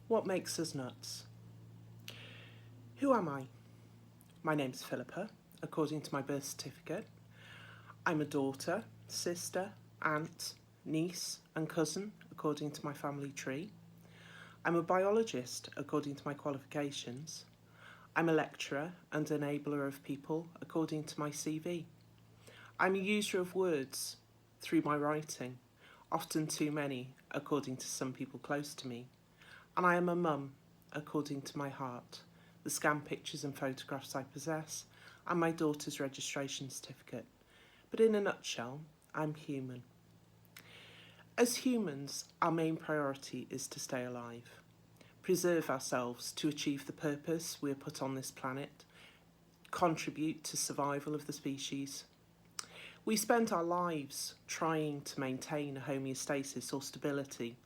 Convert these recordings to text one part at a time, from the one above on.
What makes us nuts? Who am I? My name's Philippa, according to my birth certificate. I'm a daughter, sister, aunt, niece and cousin, according to my family tree. I'm a biologist, according to my qualifications. I'm a lecturer and enabler of people, according to my CV. I'm a user of words through my writing, often too many, according to some people close to me. And I am a mum, according to my heart, the scanned pictures and photographs I possess, and my daughter's registration certificate. But in a nutshell, I'm human. As humans, our main priority is to stay alive, preserve ourselves to achieve the purpose we are put on this planet, contribute to survival of the species. We spend our lives trying to maintain a homeostasis or stability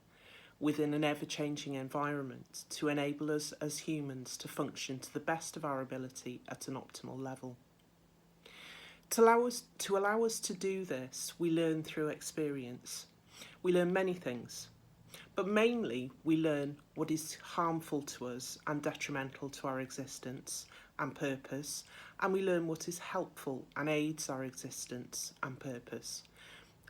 within an ever-changing environment to enable us as humans to function to the best of our ability at an optimal level. To allow us to do this, we learn through experience. We learn many things, but mainly we learn what is harmful to us and detrimental to our existence and purpose, and we learn what is helpful and aids our existence and purpose.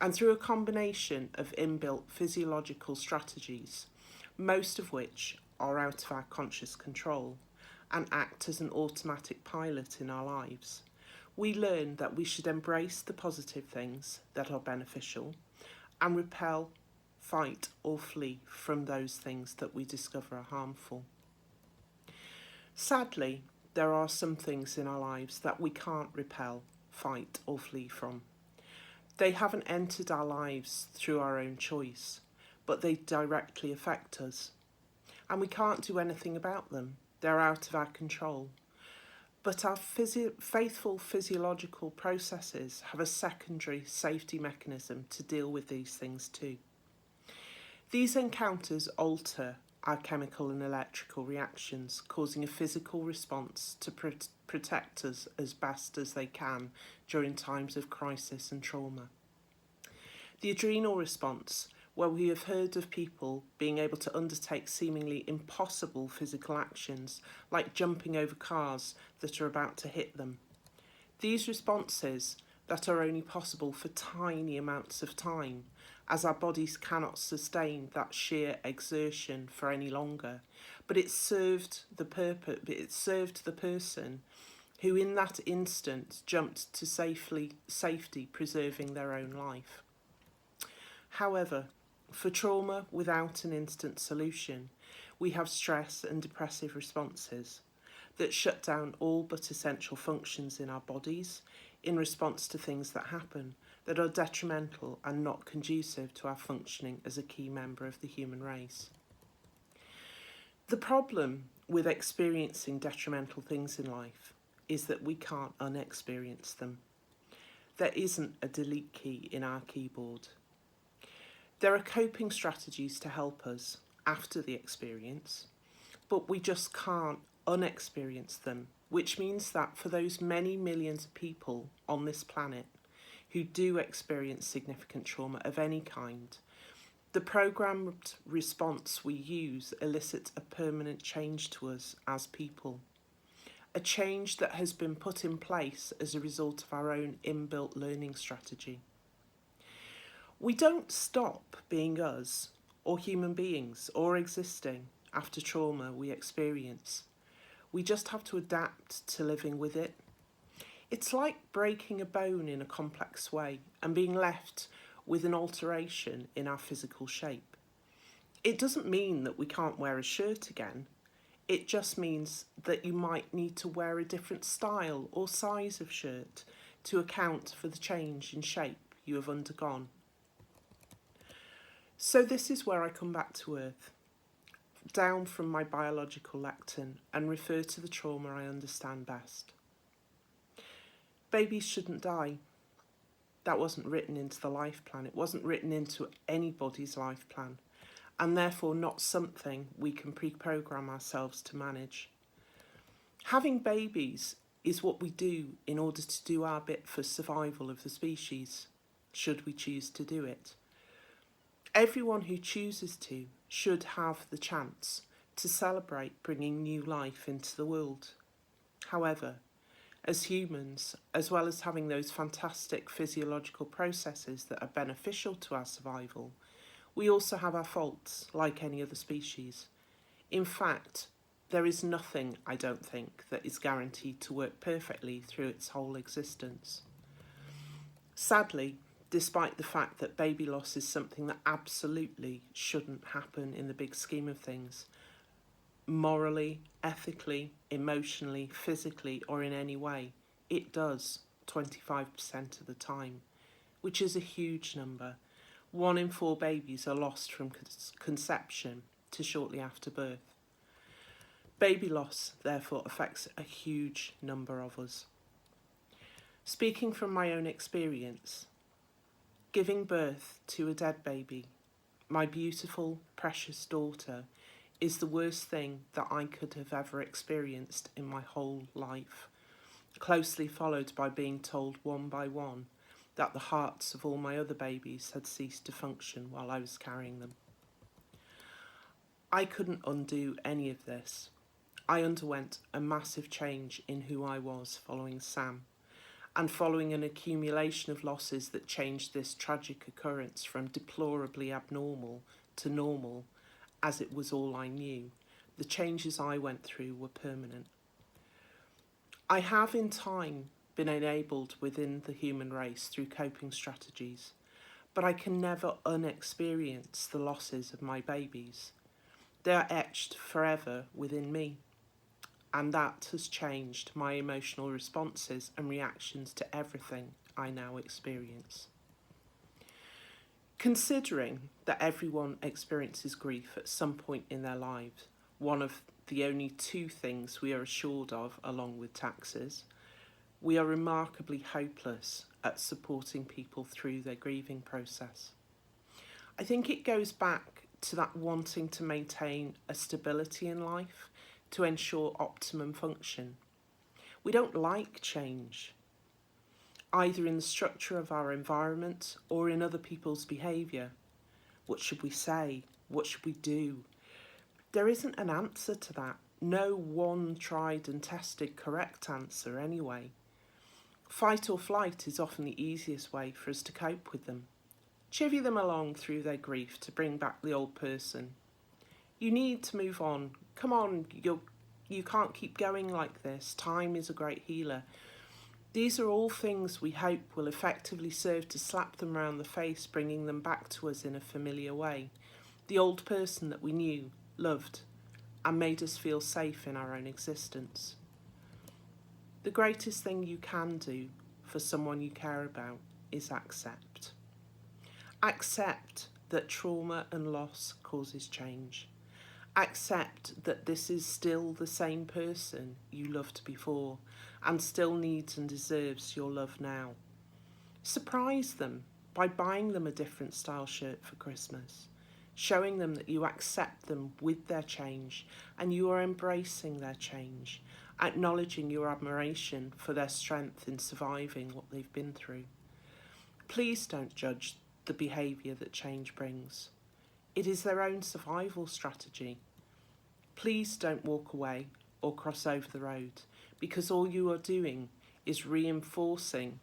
And through a combination of inbuilt physiological strategies, most of which are out of our conscious control and act as an automatic pilot in our lives, we learn that we should embrace the positive things that are beneficial and repel, fight or flee from those things that we discover are harmful. Sadly, there are some things in our lives that we can't repel, fight or flee from. They haven't entered our lives through our own choice, but they directly affect us. And we can't do anything about them. They're out of our control. But our faithful physiological processes have a secondary safety mechanism to deal with these things too. These encounters alter our chemical and electrical reactions, causing a physical response to protect us as best as they can during times of crisis and trauma. The adrenal response, where we have heard of people being able to undertake seemingly impossible physical actions, like jumping over cars that are about to hit them. These responses that are only possible for tiny amounts of time, as our bodies cannot sustain that sheer exertion for any longer, but it served the person who in that instant jumped to safety, preserving their own life. However, for trauma without an instant solution, we have stress and depressive responses that shut down all but essential functions in our bodies in response to things that happen that are detrimental and not conducive to our functioning as a key member of the human race. The problem with experiencing detrimental things in life is that we can't unexperience them. There isn't a delete key in our keyboard. There are coping strategies to help us after the experience, but we just can't unexperience them, which means that for those many millions of people on this planet who do experience significant trauma of any kind, the programmed response we use elicits a permanent change to us as people, a change that has been put in place as a result of our own inbuilt learning strategy. We don't stop being us, or human beings, or existing after trauma we experience. We just have to adapt to living with it. It's like breaking a bone in a complex way and being left with an alteration in our physical shape. It doesn't mean that we can't wear a shirt again. It just means that you might need to wear a different style or size of shirt to account for the change in shape you have undergone. So this is where I come back to earth, down from my biological lectern, and refer to the trauma I understand best. Babies shouldn't die. That wasn't written into the life plan. It wasn't written into anybody's life plan, and therefore not something we can pre-program ourselves to manage. Having babies is what we do in order to do our bit for survival of the species, should we choose to do it. Everyone who chooses to should have the chance to celebrate bringing new life into the world. However, as humans, as well as having those fantastic physiological processes that are beneficial to our survival, we also have our faults, like any other species. In fact, there is nothing, I don't think, that is guaranteed to work perfectly through its whole existence. Sadly, despite the fact that baby loss is something that absolutely shouldn't happen in the big scheme of things, morally, ethically, emotionally, physically, or in any way, it does 25% of the time, which is a huge number. 1 in 4 babies are lost from conception to shortly after birth. Baby loss, therefore, affects a huge number of us. Speaking from my own experience, giving birth to a dead baby, my beautiful, precious daughter, is the worst thing that I could have ever experienced in my whole life, closely followed by being told one by one that the hearts of all my other babies had ceased to function while I was carrying them. I couldn't undo any of this. I underwent a massive change in who I was following Sam, and following an accumulation of losses that changed this tragic occurrence from deplorably abnormal to normal, as it was all I knew. The changes I went through were permanent. I have in time been enabled within the human race through coping strategies, but I can never unexperience the losses of my babies. They are etched forever within me, and that has changed my emotional responses and reactions to everything I now experience. Considering that everyone experiences grief at some point in their lives, one of the only 2 things we are assured of, along with taxes, we are remarkably hopeless at supporting people through their grieving process. I think it goes back to that wanting to maintain a stability in life to ensure optimum function. We don't like change, either in the structure of our environment or in other people's behaviour. What should we say? What should we do? There isn't an answer to that. No one tried and tested correct answer anyway. Fight or flight is often the easiest way for us to cope with them. Chivvy them along through their grief to bring back the old person. You need to move on. Come on, you can't keep going like this. Time is a great healer. These are all things we hope will effectively serve to slap them round the face, bringing them back to us in a familiar way. The old person that we knew, loved, and made us feel safe in our own existence. The greatest thing you can do for someone you care about is accept. Accept that trauma and loss causes change. Accept that this is still the same person you loved before and still needs and deserves your love now. Surprise them by buying them a different style shirt for Christmas, showing them that you accept them with their change and you are embracing their change, acknowledging your admiration for their strength in surviving what they've been through. Please don't judge the behaviour that change brings. It is their own survival strategy. Please don't walk away or cross over the road, because all you are doing is reinforcing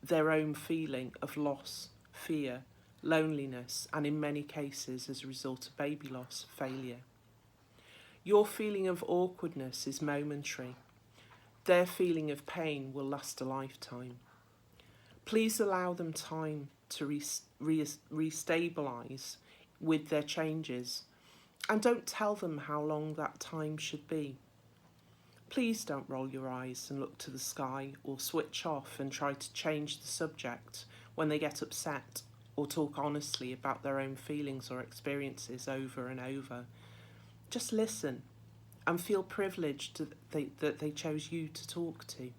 their own feeling of loss, fear, loneliness, and in many cases, as a result of baby loss, failure. Your feeling of awkwardness is momentary. Their feeling of pain will last a lifetime. Please allow them time to restabilise with their changes, and don't tell them how long that time should be. Please don't roll your eyes and look to the sky or switch off and try to change the subject when they get upset or talk honestly about their own feelings or experiences over and over. Just listen and feel privileged that they chose you to talk to,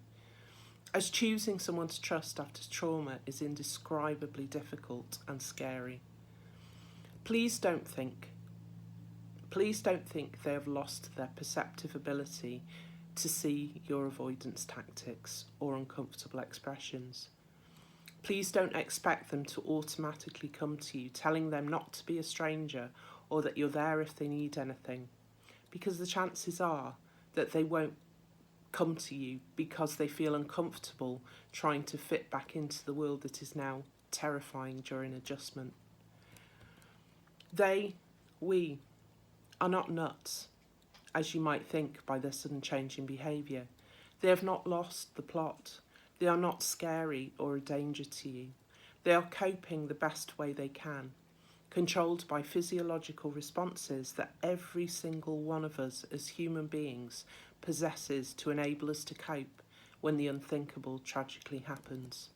as choosing someone to trust after trauma is indescribably difficult and scary. Please don't think they have lost their perceptive ability to see your avoidance tactics or uncomfortable expressions. Please don't expect them to automatically come to you telling them not to be a stranger or that you're there if they need anything, because the chances are that they won't come to you because they feel uncomfortable trying to fit back into the world that is now terrifying during adjustment. We are not nuts, as you might think by their sudden change in behaviour. They have not lost the plot. They are not scary or a danger to you. They are coping the best way they can, controlled by physiological responses that every single one of us as human beings possesses to enable us to cope when the unthinkable tragically happens.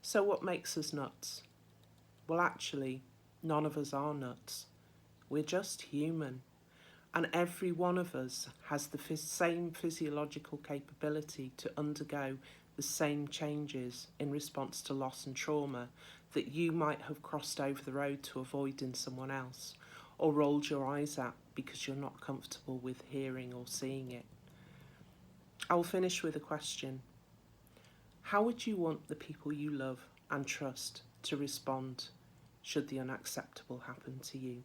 So what makes us nuts? Well, actually, none of us are nuts. We're just human. And every one of us has the same physiological capability to undergo the same changes in response to loss and trauma that you might have crossed over the road to avoid in someone else, or rolled your eyes at because you're not comfortable with hearing or seeing it. I'll finish with a question. How would you want the people you love and trust to respond should the unacceptable happen to you?